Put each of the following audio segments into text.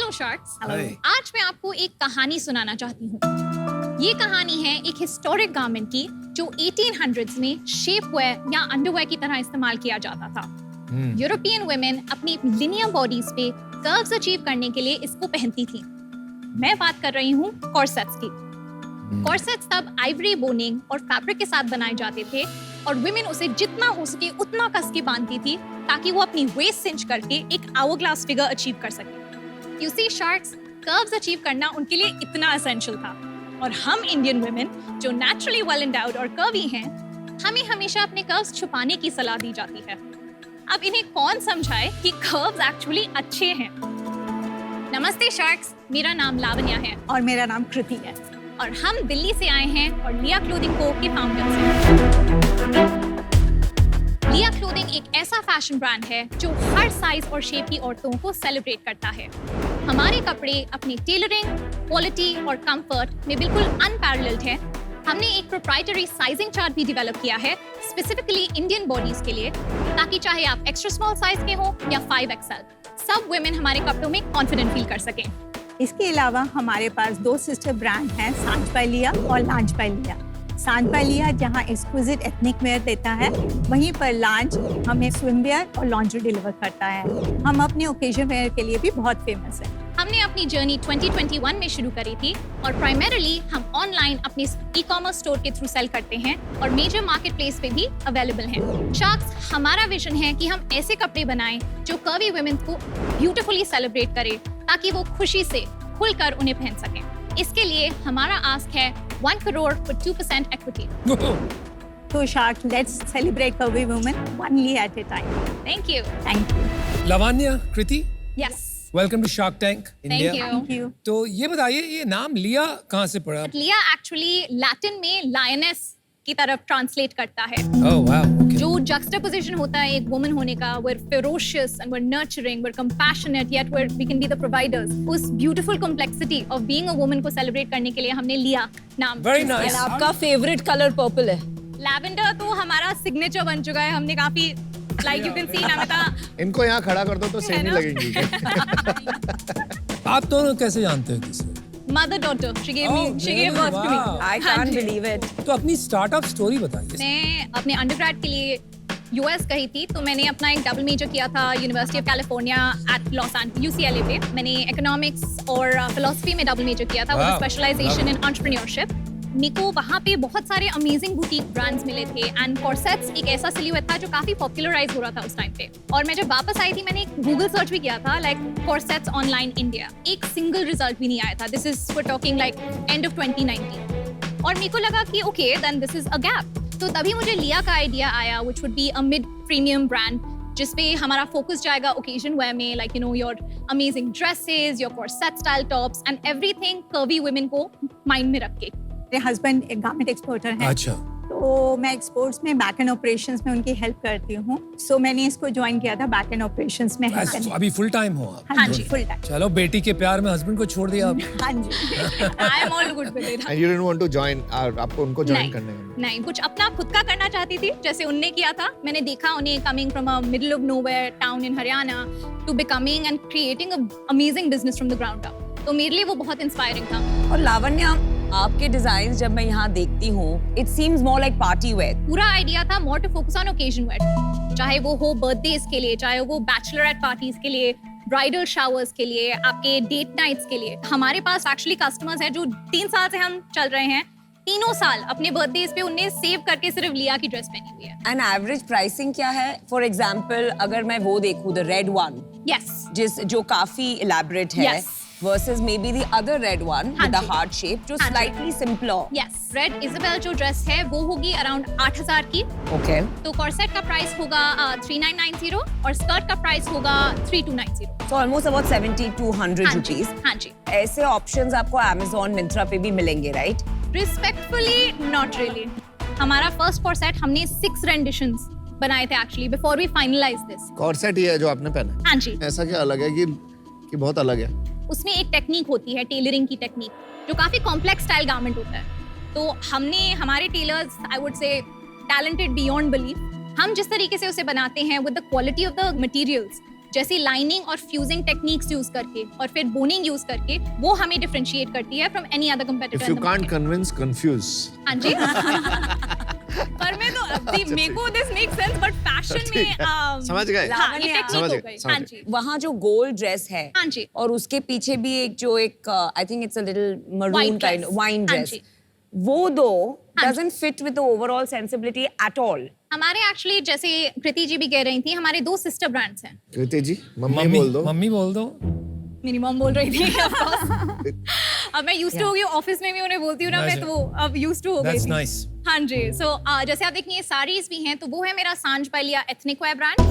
Hello sharks. Hi. आज मैं आपको एक कहानी सुनाना चाहती हूँ। ये कहानी है एक हिस्टोरिक गारमेंट की जो 1800s में शेपवेयर या अंडरवेयर की तरह इस्तेमाल किया जाता था। यूरोपियन वुमेन अपनी लिनियर बॉडीज पे कर्व्स अचीव करने के लिए इसको पहनती थी। मैं बात कर रही हूँ कॉर्सेट्स की। कॉर्सेट्स तब आइवरी बोनिंग और फैब्रिक के साथ बनाए जाते थे और वुमेन उसे जितना हो सके उतना कस के बांधती थी ताकि वो अपनी वेस्ट सिंच करके एक आवर-ग्लास फिगर अचीव कर सके। You see sharks, curves achieve करना उनके लिए इतना एसेंशियल था और हम इंडियन वुमेन जो नेचुरली वेल एंडाउड और कर्वी हैं, हमें हमेशा अपने कर्व्स छुपाने की सलाह दी जाती है। अब इन्हें कौन समझाए कि कर्व्स एक्चुअली अच्छे हैं। नमस्ते शार्क्स, मेरा नाम लावण्या है और मेरा नाम कृति है और हम दिल्ली से आए हैं और लिया क्लोथिंग को के फाउंडर्स हैं। लिया क्लोथिंग एक ऐसा फैशन ब्रांड है जो हर साइज और शेप की औरतों को सेलिब्रेट करता है। हमारे कपड़े अपनी टेलरिंग, क्वालिटी और कंफर्ट में बिल्कुल अनपैरेलल्ड है। हमने एक प्रोप्राइटरी साइजिंग चार्ट भी डेवलप किया है स्पेसिफिकली इंडियन बॉडीज के लिए, ताकि चाहे आप एक्स्ट्रा स्मॉल साइज के हो या 5XL, सब वुमेन हमारे कपड़ों में कॉन्फिडेंट फील कर सकें। इसके अलावा हमारे पास 2 सिस्टर ब्रांड हैं, सांझ बाय लिया और लांच बाय लिया। सांझ बाय लिया जहां एक्सक्लूसिव एथनिक वेयर देता है, वहीं पर लांच हमें स्विम वेयर और लॉन्ड्री डिलीवर करता है। हम अपने ओकेजन वेयर के लिए भी बहुत फेमस है। हमने अपनी जर्नी 2021 में शुरू करी थी और प्राइमरीली हम ऑनलाइन अपने ई-कॉमर्स स्टोर के थ्रू सेल करते हैं और मेजर मार्केट प्लेस पे भी अवेलेबल हैं। शार्क्स, हमारा विजन है कि हम ऐसे कपड़े बनाएं जो कर्वी वुमेन को ब्यूटीफुली सेलिब्रेट करे ताकि वो खुशी से खुलकर उन्हें पहन सकें। इसके लिए हमारा आस्क है 1 crore for 2% equity. तो shark, let's celebrate curvy women only at a time. Thank you. Thank you. Lavanya, Kriti, Yes. Welcome to Shark Tank India. Thank you. Thank you. तो ये बताइए, ये नाम लिया कहाँ से पड़ा? लिया एक्चुअली लैटिन में लायनेस की तरफ ट्रांसलेट करता है। Oh wow, okay. जो juxtaposition होता है एक वुमन होने का, we're ferocious and we're nurturing, we're compassionate, yet we can be the providers. उस beautiful complexity of being a woman को celebrate करने के लिए हमने लिया नाम। Very nice. आपका फेवरेट कलर पर्पल है। लैवेंडर तो हमारा सिग्नेचर बन चुका है। हमने काफी like you can see Namita. इनको यहाँ खड़ा कर दो तो सेम ही है ना? लगेंगी। आप दोनों कैसे जानते हो किसे? Mother daughter, she gave Oh, me, she gave birth to me। wow. आई हाँ कांट जी। Believe it. तो अपनी स्टार्टअप स्टोरी बताइए। मैं अपने अंडरग्रेड के लिए यूएस गई थी, तो मैंने अपना एक डबल मेजर किया था University of California at Los Angeles UCLA पे। मैंने इकोनॉमिक्स और फिलॉसफी में डबल मेजर किया था with Wow, specialisation in lovely. Entrepreneurship. मेरे को वहाँ पे बहुत सारे अमेजिंग बुटीक ब्रांड्स मिले थे एंड कॉर्सेट्स एक ऐसा सिल्हूएट था जो काफी पॉपुलराइज हो रहा था उस टाइम पे। और मैं जब वापस आई थी मैंने एक गूगल सर्च भी किया था लाइक कॉर्सेट्स ऑनलाइन इंडिया, एक सिंगल रिजल्ट भी नहीं आया था। This is we are talking like end of 2019 और मेरे को लगा कि okay then this is a gap. तो तभी मुझे लिया का आइडिया आया which would be a mid premium brand जिसपे हमारा फोकस जाएगा ओकेजन वेयर में, like you know your amazing dresses, your corset style tops and everything curvy women को माइंड में रख के। मेरे हस्बैंड एक गारमेंट एक्सपोर्टर हैं, अच्छा। तो मैं एक्सपोर्ट्स में बैक एंड ऑपरेशंस में उनकी हेल्प करती हूँ। सो मैंने इसको ज्वाइन किया था बैक एंड ऑपरेशंस में हेल्प करने। अभी फुल टाइम हो आप? हाँ जी, फुल टाइम। चलो, बेटी के प्यार में हस्बैंड को छोड़ दिया आप। हाँ जी। I am all good with it. And you didn't want to join, आपको उनको ज्वाइन करने में? नहीं, कुछ अपना खुद का करना चाहती थी जैसे उनने किया था। मैंने देखा उन्हें coming from a middle of nowhere town in Haryana to becoming and creating a amazing business from the ground up. तो मेरे लिए वो बहुत इंस्पायरिंग था। और लावण्या, आपके डिजाइन जब मैं यहाँ देखती हूँ, it seems more like party wear. पूरा आइडिया था more to focus on occasion wear, चाहे वो हो बर्थडेज के लिए, चाहे वो बैचलरेट पार्टीज के लिए, ब्राइडल शावर्स के लिए, आपके डेट नाइट्स के लिए। हमारे पास एक्चुअली कस्टमर्स हैं जो 3 साल से हम चल रहे हैं, तीनों साल अपने बर्थडेज पे उन्हें सेव करके सिर्फ लिया की ड्रेस पहनी हुई है। एंड एवरेज प्राइसिंग क्या है? फॉर एग्जाम्पल अगर मैं वो देखूँ द रेड वन, यस, जो काफी इलेबोरेट है, Yes. versus maybe the other red one हाँ with the ji. heart shape, जो हाँ जी। slightly simpler. Yes. Red Isabel जो ड्रेस है वो होगी अराउंड 8,000 की। Okay. तो कॉर्सेट का प्राइस होगा 3990 और स्कर्ट का प्राइस होगा 3290। So almost about 70 to 100 हाँ जी, rupees. हाँ जी। ऐसे ऑप्शंस आपको Amazon, Myntra पे भी मिलेंगे, right? Respectfully not really. हमारा फर्स्ट कॉर्सेट हमने 6 रेंडिशंस बनाए थे actually before we finalise this. Corset ही है जो आपने पहना है? हाँ जी। ऐसा क्या अलग है कि बहुत अलग है? उसमें एक टेक्निक होती है, टेलरिंग की टेक्निक, जो काफी कॉम्प्लेक्स स्टाइल गारमेंट होता है। तो हमने हमारे tailors I would say talented beyond belief, हम जिस तरीके से उसे बनाते हैं with the quality of the materials, जैसे लाइनिंग और फ्यूजिंग टेक्निक्स यूज करके और फिर बोनिंग यूज करके, वो हमें डिफरेंशिएट करती है from any other competitor. If you can't convince, confuse. हाँ जी। पर मैं तो अभी मेरे को this make sense, but fashion में समझ गए? हाँ, ये लावण्य, टेक्निक समझ हो गए, गई। समझ हाँ गए। जी, वहाँ जो गोल्ड ड्रेस है हाँ जी। और उसके पीछे भी एक जो एक I think it's a little maroon White kind dress. Wine हाँ ड्रेस, जी। वो दो हाँ doesn't fit with the overall sensibility at all. हमारे एक्चुअली जैसे कृति जी भी कह रही थी, हमारे 2 सिस्टर ब्रांड्स हैं। कृति जी, मम्मी बोल दो। मम्मी बोल दो। मेरी मॉम बोल रही थी of course। अब मैं यूज्ड टू हो गई, ऑफिस में भी उन्हें बोलती हूँ ना मैं, तो अब यूज्ड टू हो गई That's थी। nice. हाँ जी। सो जैसे आप देखेंगे साड़ीज भी हैं, तो वो है मेरा सांझ बालिया एथनिक वेयर ब्रांड,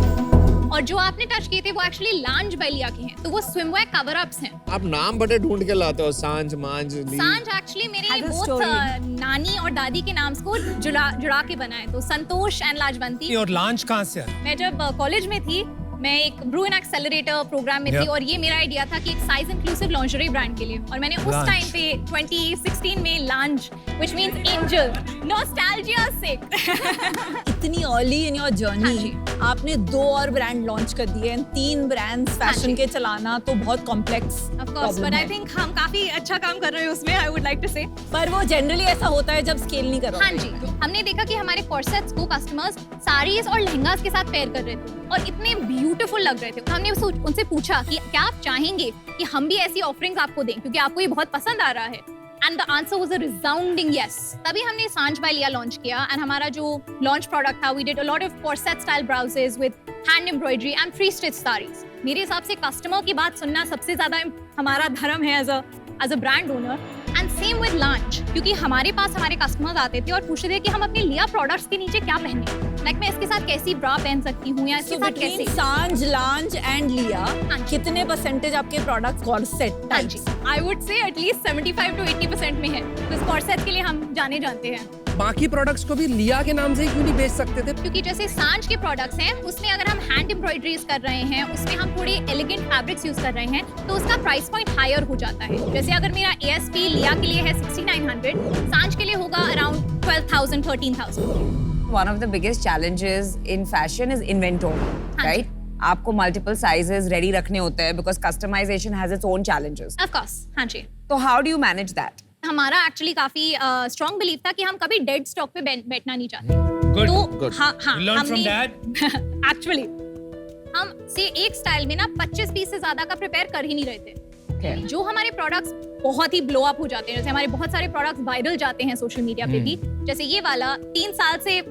और जो आपने टच किए थे वो एक्चुअली लांज बालिया के हैं, तो वो स्विमवेयर कवर अप्स हैं। आप नाम बड़े ढूंढ के लाते हो, सांझ, मांझ, ली। सांझ एक्चुअली मेरे Has a बहुत story. नानी और दादी के नाम को जुड़ा के बना है, तो संतोष एंड लाजवंती। और लॉन्च कहाँ से है? मैं जब कॉलेज में थी, मैं एक ब्रू एंड एक्सेलरेटर प्रोग्राम में थी, Yeah. और ये मेरा आइडिया था कि एक साइज इंक्लूसिव लॉन्जरी ब्रांड के लिए, और मैंने उस Lange. टाइम पे 2016 में लांज, व्हिच मींस एंजल, नॉस्टैल्जिया से। इतनी अर्ली इन योर हाँ जर्नी जी। आपने 2 और ब्रांड लॉन्च कर दिए हैं, 3 ब्रांड्स हाँ फैशन जी। के चलाना तो बहुत complex Of course, but I think हम काफी अच्छा काम कर रहे हैं उसमें, I would like to say। पर वो जनरली ऐसा होता है जब स्केल नहीं करो। हाँ जी, हमने देखा कि हमारे कॉर्सेट्स को कस्टमर्स साड़ीज और लहंगास के साथ पेयर कर रहे थे और इतने ब्यूटीफुल लग रहे थे। हमने उनसे पूछा कि क्या आप चाहेंगे कि हम भी ऐसी ऑफरिंग्स आपको दें, क्योंकि आपको ये बहुत पसंद आ रहा है। And the answer was a resounding yes. तभी हमने सांझ बालिया लॉन्च किया, एंड हमारा जो लॉन्च प्रोडक्ट था, we did a lot of corset style blouses with hand embroidery and free stitch saris. मेरे हिसाब से कस्टमर की बात सुनना सबसे ज्यादा हमारा धर्म है as a brand owner. And same with launch, क्योंकि हमारे पास हमारे कस्टमर्स आते थे और पूछते थे कि हम अपने लिया प्रोडक्ट्स के नीचे क्या पहने, लाइक मैं इसके साथ कैसी ब्रा पहन सकती हूँ या इसके So साथ between कैसे। सांझ, लांच एंड लिया हाँ जी। कितने परसेंटेज आपके प्रोडक्ट कॉर्सेट हाँ जी, I would say at least 75 to 80% में है। तो इस कॉर्सेट के लिए हम जाने जानते हैं, बाकी प्रोडक्ट्स को भी लिया के नाम से ही क्यों नहीं बेच सकते थे? क्योंकि जैसे सांझ के प्रोडक्ट्स हैं, उसमें अगर हम हैंड एम्ब्रॉयडरीज कर रहे हैं, उसमें हम थोड़े एलिगेंट फैब्रिक्स यूज कर रहे हैं, तो उसका प्राइस पॉइंट हायर हो जाता है। जैसे अगर मेरा ASP लिया के लिए है 6900, सांझ के लिए होगा around 12,000 13,000। One of the biggest challenges in fashion is inventory, हाँ right? आपको multiple sizes ready रखने होते हैं because customization has its own challenges. Of course, हाँ जी। तो how do you manage that? हमारा एक्चुअली काफी स्ट्रॉन्ग बिलीफ था कि हम कभी डेड स्टॉक पे बैठना नहीं चाहते। Good. तो Good. हाँ हाँ, You learned from एक्चुअली हम से एक स्टाइल में ना 25 पीस से ज्यादा का प्रिपेयर कर ही नहीं रहे थे। Okay. जो हमारे प्रोडक्ट्स बहुत ही ब्लो अप हो जाते हैं, जैसे हमारे बहुत सारे प्रोडक्ट्स वायरल जाते हैं सोशल मीडिया पे भी, जैसे ये वाला 3 साल से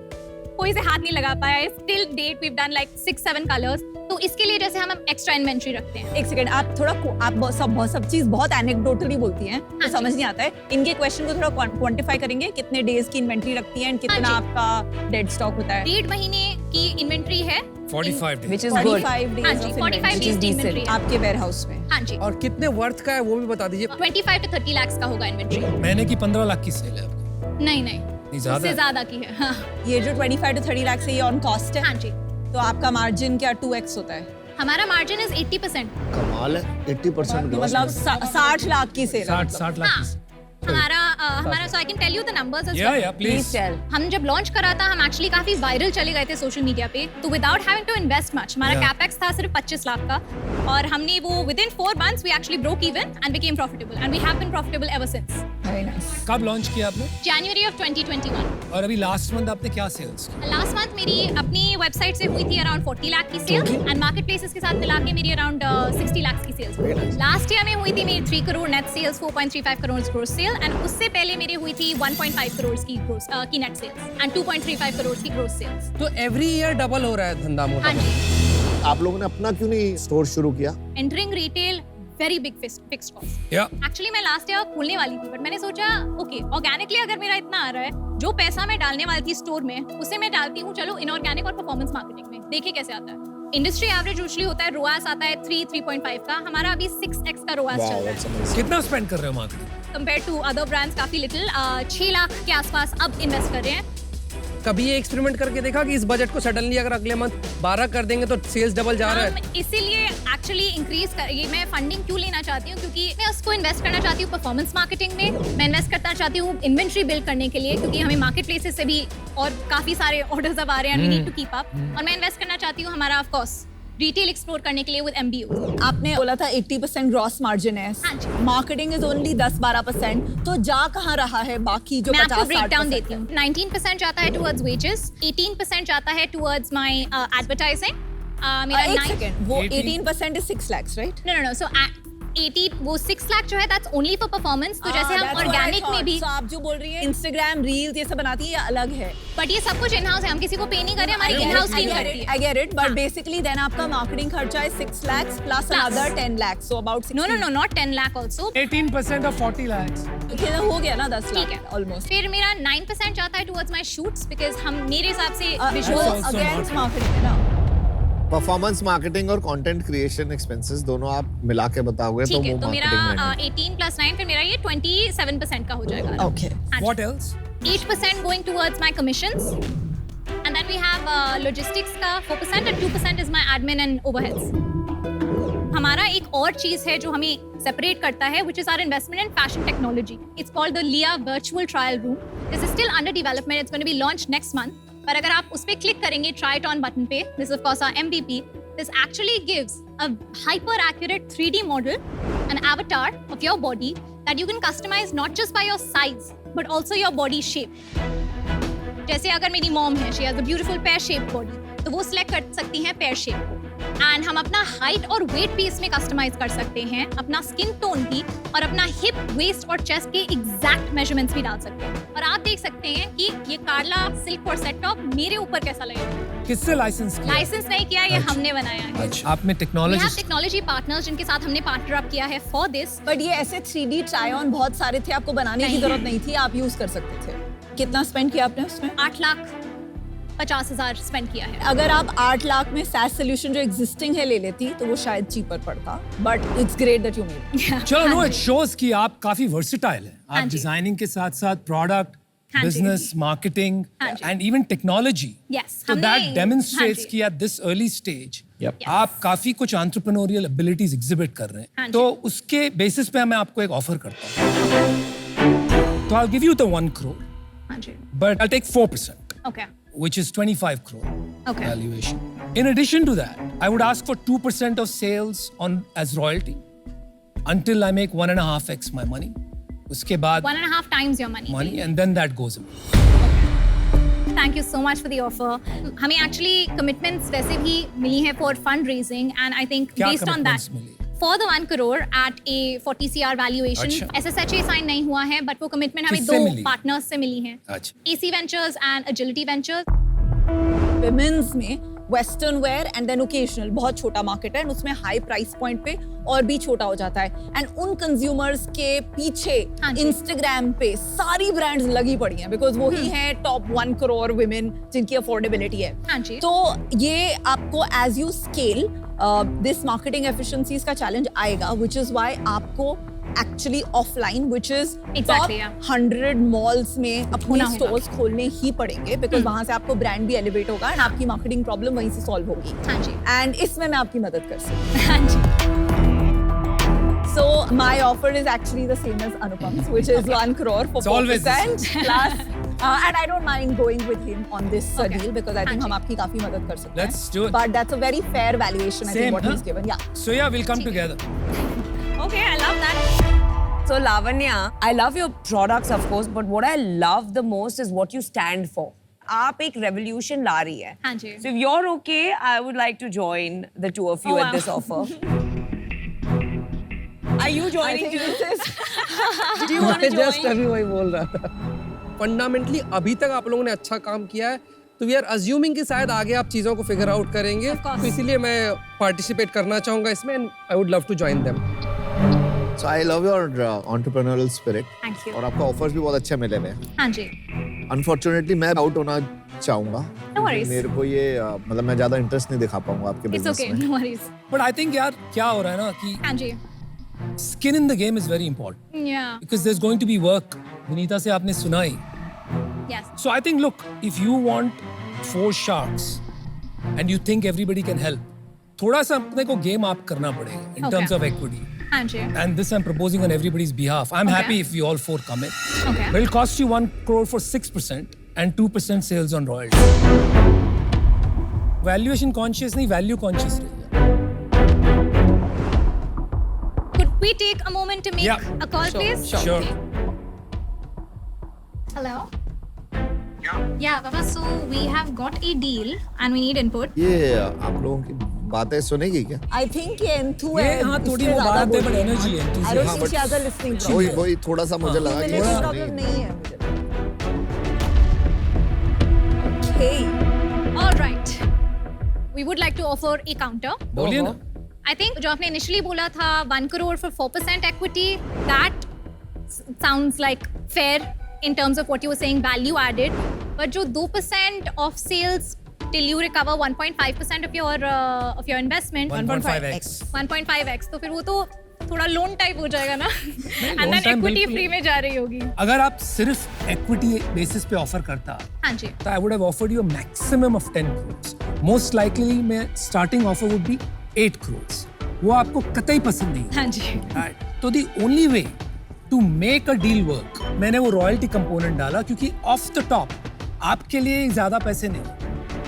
कोई से हाथ नहीं लगा पाया है, still date we have done like 6-7 colours. तो इसके लिए जैसे हम एक्स्ट्रा इन्वेंट्री रखते हैं। एक सेकंड, आप थोड़ा आप सब चीज बहुत एनेक्डोटली बोलती हैं, तो हाँ समझ नहीं आता है। इनके क्वेश्चन को थोड़ा क्वांटिफाई करेंगे, कितने डेज की इन्वेंट्री रखती हैं, कितना हाँ आपका डेड स्टॉक होता है? 1.5 महीने की इन्वेंट्री है। 45 days. Which is good. 45 हाँ days जी, of 45 inventory डेज की decent. इन्वेंट्री है। आपके वेयरहाउस में। हाँ जी, और कितने वर्थ का है वो भी बता दीजिए। 25 to 30 lakhs का होगा इन्वेंट्री। महीने की 15 लाख की सेल है आपकी। नहीं नहीं, नहीं, ज्यादा उससे है। ज्यादा की है। हाँ ये जो 25 to 30 लाख से ये ऑन कॉस्ट है, हाँ जी, तो आपका मार्जिन क्या 2x होता है? हमारा मार्जिन इज 80%। कमाल है, 80% तो ग्रॉस मतलब 60 लाख की सेल। 60 लाख हाँ, की। हमारा so I can tell you the numbers as Yeah, well. yeah, Please please. tell. हम जब लॉन्च करा था, हम एक्चुअली काफी वायरल चले गए थे सोशल मीडिया पे, तो without having to invest much, हमारा Yeah. कैपेक्स था सिर्फ 25 लाख का, और हमने वो within 4 months we actually broke even and became profitable, and we have been profitable ever since very nice. कब लॉन्च किया आपने? January of 2021। और अभी लास्ट मंथ आपने क्या सेल्स की? लास्ट मंथ मेरी अपनी वेबसाइट से हुई थी अराउंड 40 लाख की सेल, एंड मार्केट प्लेसेस के साथ मिला के मेरी अराउंड 60 लाख की सेल्स। लास्ट ईयर में हुई थी मेरी 3 crore net sales, 4.35 crore gross sale, and उससे पहले मेरी हुई थी 1.5 करोड़ की नेट सेल्स एंड 2.35 करोड़ की ग्रोस सेल्स। तो एवरी ईयर डबल हो रहा है धंधा मोटा। हाँ जी, आप लोगों ने अपना क्यों नहीं स्टोर शुरू किया? Entering retail very big fixed cost. या एक्चुअली मैं लास्ट ईयर खोलने वाली थी, बट मैंने सोचा ओके, ऑर्गेनिकली अगर मेरा इतना आ रहा है, जो पैसा मैं डालने वाली थी स्टोर में, उसे मैं डालती हूँ चलो इनऑर्गेनिक और परफॉर्मेंस मार्केटिंग में, देखिए कैसे आता है। इंडस्ट्री एवरेज यूजुअली होता है, रोआस आता है 3.5 का, हमारा अभी 6x का रोआस चल रहा है। कितना स्पेंड कर रहे हो marketing? Compare to other brands काफी लिटिल, 6 लाख के आसपास अब इन्वेस्ट कर रहे हैं। कभी ये एक्सपेरिमेंट करके देखा कि इस बजट को सडनली अगर अगले मंथ 12 कर देंगे तो सेल्स डबल जा रहा है? हम इसीलिए एक्चुअली इंक्रीज कर, ये मैं फंडिंग क्यों लेना चाहती हूँ, क्योंकि मैं उसको इन्वेस्ट करना चाहती हूँ परफॉर्मेंस मार्केटिंग में, मैं इन्वेस्ट करना चाहती हूँ इन्वेंट्री बिल्ड करने के लिए, क्योंकि हमें मार्केट प्लेसेस से भी और काफी सारे ऑर्डर्स अब आ रहे हैं, we need to keep up, और मैं इन्वेस्ट करना चाहती हूँ हमारा ऑफ कोर्स रिटेल एक्सप्लोर करने के लिए विद MBOs। आपने बोला था 80% ग्रॉस मार्जिन है, हाँ जी। मार्केटिंग इज ओनली 10-12%, तो जा कहाँ रहा है बाकी जो मैं आपको 50-60% ब्रेकडाउन देती हूँ। 19% जाता है टुवर्ड्स वेजेस, 18% जाता है टुवर्ड्स माय एडवर्टाइजिंग। मेरा एक 9 सेकंड, वो 18 18% is 6 lakhs, right? नो सो 80 वो 6 लाख जो है दैट्स ओनली फॉर परफॉर्मेंस। तो जैसे हम ऑर्गेनिक में भी, तो आप जो बोल रही है इंस्टाग्राम रील्स ये सब बनाती है, ये अलग है। बट ये सब कुछ इन हाउस है, हम किसी को पे नहीं कर रहे, हमारी इन हाउस टीम करती है। I get it, but basically then आपका मार्केटिंग खर्चा है 6 lakhs plus another 10 lakhs, so about 60. No not 10 lakh also. 18% of 40 lakhs. Okay, हो गया ना 10 ठीक लाख है almost. फिर मेरा 9% जाता है टुवर्ड्स माय शूट्स, बिकॉज़ हम मेरे हिसाब से वो visuals also against not- marketing है ना। परफॉर्मेंस मार्केटिंग और कंटेंट क्रिएशन एक्सपेंसेस दोनों आप मिला के बताओगे तो ठीक वो है। तो मेरा मार्केटिंग में है। 18 + 9 फिर मेरा ये 27% का हो जाएगा। Okay. What else? 8% going towards my commissions, and then we have logistics का 4% and 2% is my admin and overheads. हमारा एक और चीज है जो हमें सेपरेट करता है, which is our investment in fashion technology. It's called the Lia Virtual Trial Room. This is still under development. It's going to be launched next month. पर अगर आप उस पे क्लिक करेंगे try it on button पे, this is of course our MVP. This actually gives a hyper accurate 3D model, an avatar of your body that you can customize not just by your size but also your body shape. जैसे अगर मेरी mom है, she has a beautiful pear shaped body, तो वो select कर सकती हैं pear shape को, एंड हम अपना हाइट और वेट भी इसमें कस्टमाइज कर सकते हैं, अपना स्किन टोन भी, और अपना हिप, वेस्ट और चेस्ट के एग्जैक्ट मेजरमेंट्स भी डाल सकते हैं। और आप देख सकते हैं कि ये कार्ला सिल्क और सेट टॉप मेरे ऊपर कैसा लगेगा। किससे लाइसेंस किया? लाइसेंस नहीं किया, ये अच्छा। हमने बनाया है। अच्छा, आप में We have technologist technology partners जिनके साथ हमने पार्टनर अप किया है फॉर दिस। बट ये ऐसे 3D ट्राई ऑन बहुत सारे थे, आपको बनाने की नहीं। जरूरत नहीं थी, आप यूज कर सकते थे। कितना स्पेंड किया आपने उसमें? 8,50,000 स्पेंड किया है। अगर आप 8 लाख में SaaS सोल्यूशन जो एग्जिस्टिंग है ले लेती तो वो शायद चीपर पड़ता, but it's great that you made. चलो नो, इट शोज कि आप काफी वर्सेटाइल हैं। हाँ आप जी। डिजाइनिंग के साथ साथ प्रोडक्ट, हाँ जी। बिजनेस, मार्केटिंग हाँ जी। And even technology. Yes, तो हमने- दैट डेमोन्स्ट्रेट्स हाँ जी। कि at this early stage Yep. आप काफी कुछ एंटरप्रेन्योरियल एबिलिटीज एग्जिबिट कर रहे हाँ हैं। जी। तो उसके बेसिस पे मैं आपको एक ऑफर करता हूँ। तो I give you the 1 crore, हाँ जी। but I'll take 4%, okay which is 25 crore Okay. valuation. In addition to that, I would ask for 2% of sales on as royalty until I make 1.5x my money. उसके बाद 1.5 times your money. money, and then that goes away. Thank you so much for the offer. हमें actually commitments वैसे भी मिली हैं for fundraising, and I think क्या based on that, commitments मिली? for the 1 crore at a 40 CR valuation, अच्छा। SSHA sign नहीं हुआ है, but वो commitment हमें किससे 2 मिली? partners से मिली हैं, अच्छा। AC Ventures and Agility Ventures. Women's में western wear and then occasional बहुत छोटा मार्केट है, and उसमें हाई प्राइस पॉइंट पे और भी छोटा हो जाता है, एंड उन कंज्यूमर्स के पीछे हाँ जी। इंस्टाग्राम पे सारी ब्रांड्स लगी पड़ी हैं, बिकॉज वही है टॉप 1 crore women जिनकी अफोर्डेबिलिटी है। हाँ जी। तो ये आपको as you scale this marketing efficiencies का चैलेंज आएगा, विच इज व्हाई आपको actually offline, which is Exactly, yeah. 100 malls में अपने होना होगा। स्टोर्स खोलने ही पड़ेंगे, बिकॉज वहां से आपको ब्रांड भी एलिवेट होगा एंड आपकी मार्केटिंग प्रॉब्लम वहीं से सॉल्व होगी, हाँ जी। एंड इसमें मैं आपकी मदद कर सकती हूँ। हाँ जी। So my offer is actually the same as Anupam's, which is 1 crore for It's always the 4% plus. And I don't mind going with him on this Okay. deal because I think हाँ हम जी। आपकी काफी मदद कर सकते हैं. Let's do it. But that's a very fair valuation, I Same, think, what huh? he's given. Yeah. So yeah, we'll come together. Okay, I love that. So Lavanya, I love your products of course, but what I love the most is what you stand for. आप एक revolution ला रही है. हाँ जी। So if you're okay, I would like to join the two of you Oh, at wow. this offer. Are you I joining think too? this is Do you want to just join? अभी वही बोल रहा था। Fundamentally अभी तक आप लोगों ने अच्छा काम किया है, तो वी आर अज्यूमिंग कि शायद आगे आप चीज़ों को फिगर आउट करेंगे, course. तो इसीलिए मैं पार्टिसिपेट करना चाहूँगा इसमें, and I would love to join them. So I love your entrepreneurial spirit. Thank you. और आपका ऑफर्स भी बहुत अच्छे मिले हुए हैं। हाँ जी। अनफॉर्चुनेटली मैं आउट होना चाहूंगा। No worries. मेरे को ये मतलब मैं ज्यादा इंटरेस्ट नहीं दिखा पाऊंगा आपके It's बिजनेस okay, में। no worries. But I think यार क्या हो रहा है ना कि हाँ जी। skin in the game is very important Yeah. because there's going to be work. Vinita से आपने सुना ही। Yes. So I think, look, if you want 4 sharks and you think everybody can help, थोड़ा सा अपने को गेम आप करना पड़ेगा in Okay. terms of equity. हाँ जी। And this I'm proposing on everybody's behalf. I'm Okay. happy if we all 4 come in. Okay. But it'll cost you 1 crore for 6% and 2% sales on royalty. Valuation conscious नहीं, value conscious रहिए. we take a moment to make Yeah. a call, please? Sure. Hello. Yeah, Baba. So we have got a deal, and we need input. ये आप लोगों की बातें सुनेगी क्या? I think ये enthou ये है, हाँ थोड़ी इससे वो ज़्यादा बात है बोल but रही है। energy है, I don't enthusiasm. think she has a listening वही problem. वही थोड़ा सा मुझे लगा कि Humility हाँ, problem नहीं। नहीं है मुझे। Okay. All right. We would like to offer a counter. बोलिए ना. I think जो आपने initially बोला था 1 crore for 4% equity, that sounds like fair in terms of what you were saying, value added. But जो 2% of sales till you recover 1.5% of your investment, 1.5x. 1.5x, तो फिर वो तो थोड़ा लोन टाइप हो जाएगा ना. loan And then type equity बिल्कुल. फ्री में जा रही होगी. अगर आप सिर्फ equity basis पे ऑफर करता हाँ जी. तो I would have offered you a maximum of 10 crores. Most likely मैं starting offer would be 8 crores. वो आपको कतई पसंद नहीं. हाँ जी. Right. तो the only way to make a deal work, मैंने वो रॉयल्टी कंपोनेंट डाला क्योंकि ऑफ द टॉप आपके लिए ज्यादा पैसे नहीं.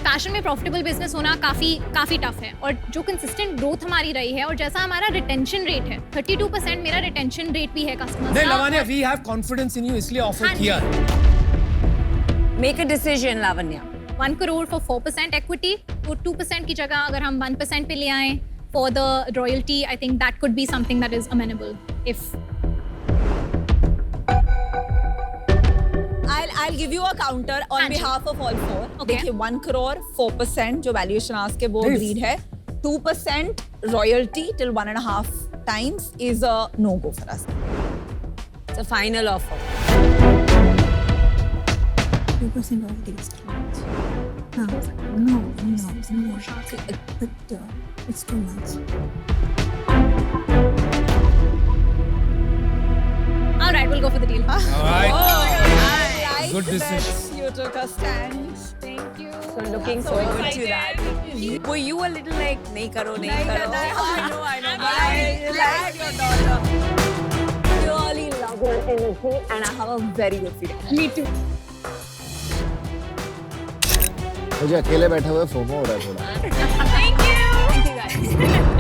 फैशन में प्रॉफिटेबल बिजनेस होना काफी टफ है और जो कंसिस्टेंट ग्रोथ हमारी रही है और जैसा हमारा रिटेंशन रेट है 32% मेरा रिटेंशन रेट भी है कस्टमर्स नहीं का. Lavania, we have confidence in you इसलिए ऑफर हाँ जी. किया है. Make a decision, Lavanya. 1 crore for 4% equity, तो 2% की जगह अगर हम 1% पे ले आएं for the royalty, I think that could be something that is amenable. If I'll give you a counter on हाँ जी. behalf of all four. Okay. देखिए 1 crore 4% जो valuation ask है वो Please. agreed है. 2% royalty till 1.5 times is a no go for us. It's a final offer. 2% royalty is too much. No. But it's too much. all right, we'll go for the deal. Alright. Good decision. You took a stand. Thank you. So looking forward to that. Were you a little like, nahi karo, nahi karo? I know. I like your daughter. Really love her energy and I have a very good feeling. Me too. मुझे अकेले बैठे हुए FOMO हो रहा है थोड़ा. Thank you. Thank you guys.